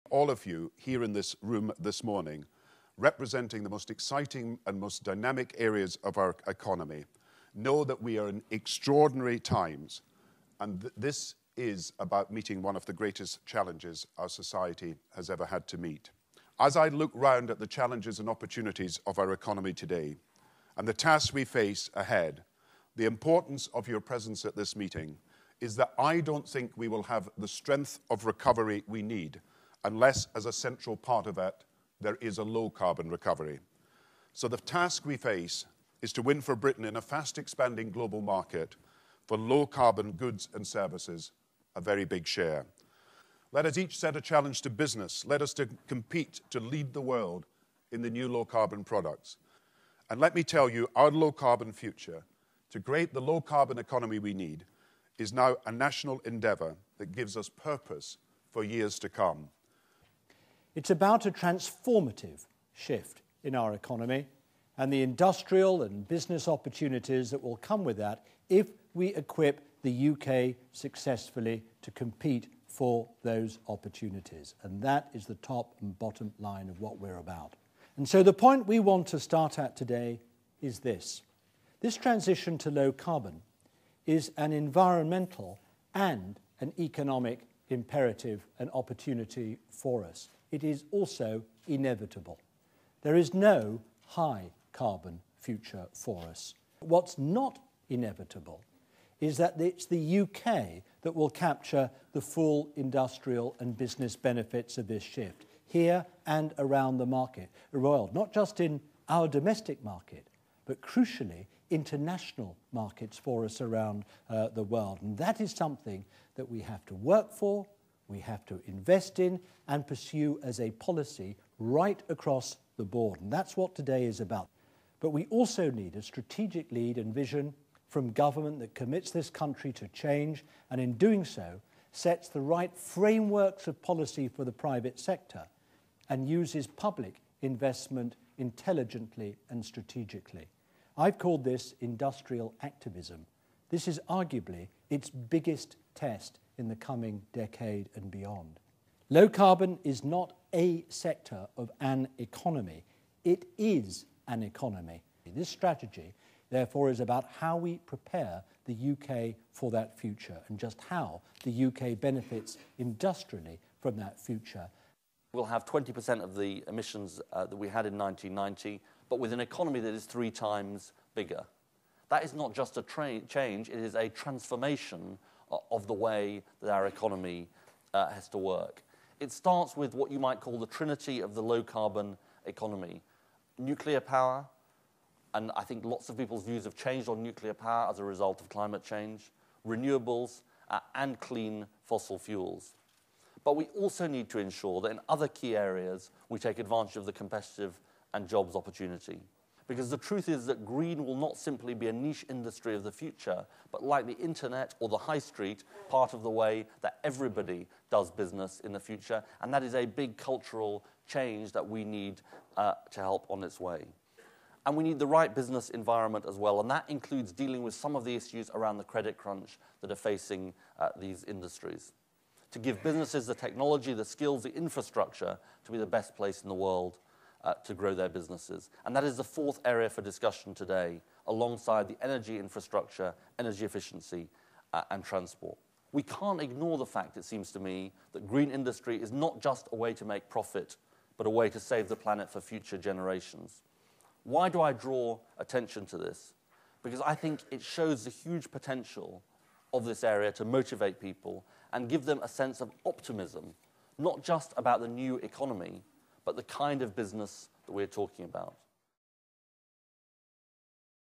All of you here in this room this morning, representing the most exciting and most dynamic areas of our economy, know that we are in extraordinary times, and this is about meeting one of the greatest challenges our society has ever had to meet. As I look round at the challenges and opportunities of our economy today, and the tasks we face ahead, the importance of your presence at this meeting is that I don't think we will have the strength of recovery we need unless, as a central part of it, there is a low-carbon recovery. So the task we face is to win for Britain in a fast-expanding global market for low-carbon goods and services, a very big share. Let us each set a challenge to business. Let us compete to lead the world in the new low-carbon products. And let me tell you, our low-carbon future, to create the low-carbon economy we need, is now a national endeavour that gives us purpose for years to come. It's about a transformative shift in our economy and the industrial and business opportunities that will come with that if we equip the UK successfully to compete for those opportunities. And that is the top and bottom line of what we're about. And so the point we want to start at today is this. This transition to low carbon is an environmental and an economic imperative and opportunity for us. It is also inevitable. There is no high carbon future for us. What's not inevitable is that it's the UK that will capture the full industrial and business benefits of this shift, here and around the world, not just in our domestic market, but crucially international markets for us around the world. And that is something that we have to work for, we have to invest in and pursue as a policy right across the board. And that's what today is about. But we also need a strategic lead and vision from government that commits this country to change and in doing so sets the right frameworks of policy for the private sector and uses public investment intelligently and strategically. I've called this industrial activism. This is arguably its biggest test in the coming decade and beyond. Low carbon is not a sector of an economy. It is an economy. This strategy, therefore, is about how we prepare the UK for that future and just how the UK benefits industrially from that future. We'll have 20% of the emissions that we had in 1990, but with an economy that is 3 times bigger. That is not just a change, it is a transformation of the way that our economy has to work. It starts with what you might call the trinity of the low-carbon economy. Nuclear power, and I think lots of people's views have changed on nuclear power as a result of climate change, renewables, and clean fossil fuels. But we also need to ensure that in other key areas we take advantage of the competitive and jobs opportunity. Because the truth is that green will not simply be a niche industry of the future, but like the internet or the high street, part of the way that everybody does business in the future. And that is a big cultural change that we need to help on its way. And we need the right business environment as well. And that includes dealing with some of the issues around the credit crunch that are facing these industries. To give businesses the technology, the skills, the infrastructure to be the best place in the world to grow their businesses. And that is the 4th area for discussion today, alongside the energy infrastructure, energy efficiency, and transport. We can't ignore the fact, it seems to me, that green industry is not just a way to make profit, but a way to save the planet for future generations. Why do I draw attention to this? Because I think it shows the huge potential of this area to motivate people and give them a sense of optimism, not just about the new economy, but the kind of business that we're talking about.